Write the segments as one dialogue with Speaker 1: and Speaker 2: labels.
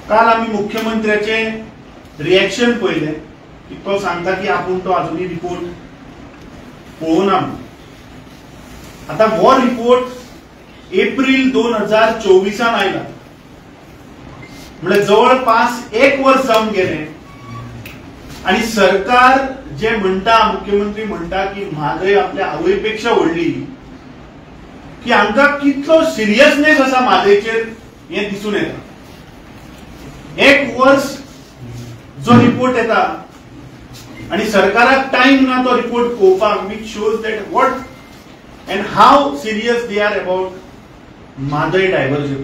Speaker 1: काल आम्ही मुख्यमंत्र्याचे रिएक्शन पहिले की तो सांगता की आपण तो अजूनही रिपोर्ट पळोवना. आता वो रिपोर्ट एप्रिल 2024 आयला, म्हणजे जवळपास 1 वर्ष जाऊन गेले आणि सरकार जे म्हणता, मुख्यमंत्री म्हणता की म्हादय आपल्या आवयपेक्षा व्हडली, की आमकां कितलो सिरियसनेस आसा म्हादयचेर हे दिसून येता. 1 वर्ष जो रिपोर्ट येता आणि सरकाराक टाइम ना तो रिपोर्ट पळोवपाक, which shows that what and how serious they are about Mhadei diversion.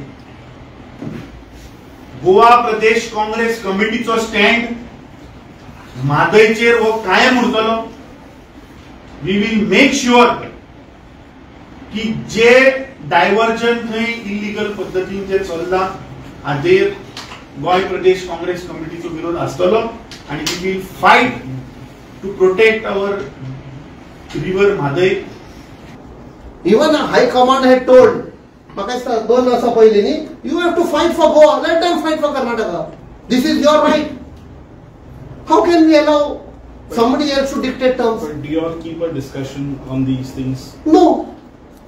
Speaker 1: Goa Pradesh Congress कमिटीचो स्टँड म्हादयचेर हो कायम उरतलो. वी विल मेक शुअर की जे डायव्हर्जन थंय इल्लीगल पद्धतीन जे चल्ला हाचेर गोय प्रदेश काँग्रेस कमिटीचो विरोध आसतलो आणि we will fight to protect our river Mhadei.
Speaker 2: Even high command had told म्हाका दिसता 2 वर्सां पयलीं न्ही, you have to fight for Goa, let them fight for Karnataka, this is your right. How can we allow somebody else to dictate terms?
Speaker 1: But do you all keep a discussion on these things?
Speaker 2: No,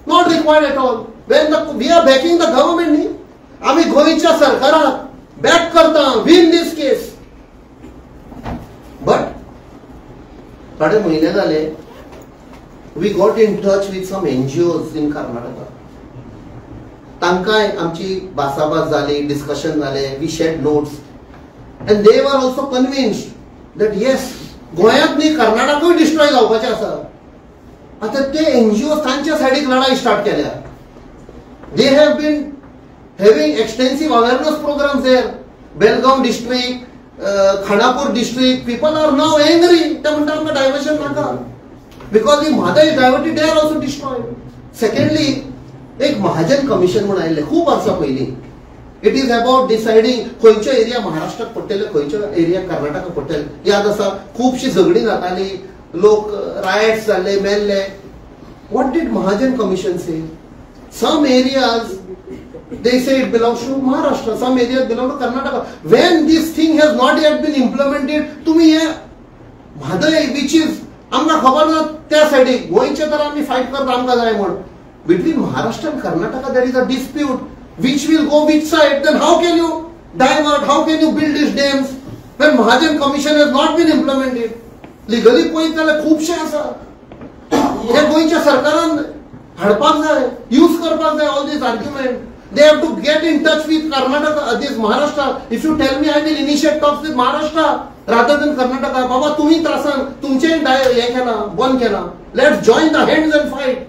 Speaker 2: not required at all. When we are backing the government, न्ही, आम्ही गोयच्या सरकाराक back करता, win this case. But थोडे महिने झाले, we got in touch with some NGOs in Karnataka. तांकाय आमची भासाभास झाली, डिस्कशन झाले, we shared notes, and they were also convinced that yes, गोयात न्ही कर्नाटकूय डिस्ट्रॉय जावपाचे आसा. आता ते एनजीओ तांच्या सायडीक लढाई स्टार्ट केल्या. They have been having extensive awareness programmes there. Belgaum district, Khanapur district, people are now angry. ते म्हणतात आमकां डायव्हर्शन नाका बिकॉज ही Mhadei diverted, they are also destroyed. Secondly एक महाजन कमिशन म्हणून आयिल्लें खूप वर्सां पयलीं. इट इज अबाउट डिसाइडिंग खंयचो एरिया महाराष्ट्राक पडटले, खंयचो एरिया कर्नाटकाक पडटले. याद आसा खुबशी झगडीं जाताली, लोक रायट्स जाल्ले, मेल्ले. व्हॉट डीड महाजन कमिशन से? Some areas they say it belongs to Maharashtra, some areas belong to Karnataka. When this thing has not yet been implemented, तुम्ही हे म्हादय which is आमकां खबर ना त्या सायडीक, गोंयचे तर आमी फायट करता आमकां जाय म्हण. Between Maharashtra and Karnataka there is a dispute. Which will go which side? Then how can you divert? How can you build these dams when Mahajan Commission has not been implemented? Legally point जाल्यार खूबशे आसा. हे गोंयच्या सरकारान हाडपाक जाय, use करपाक जाय all these argument. They have to get in touch with Karnataka, this Maharashtra. If you tell me I will initiate talks with Maharashtra rather than Karnataka, बाबा तुम्ही त्रासान तुमचे हे केला, बंद केला. Let's join the hands and fight.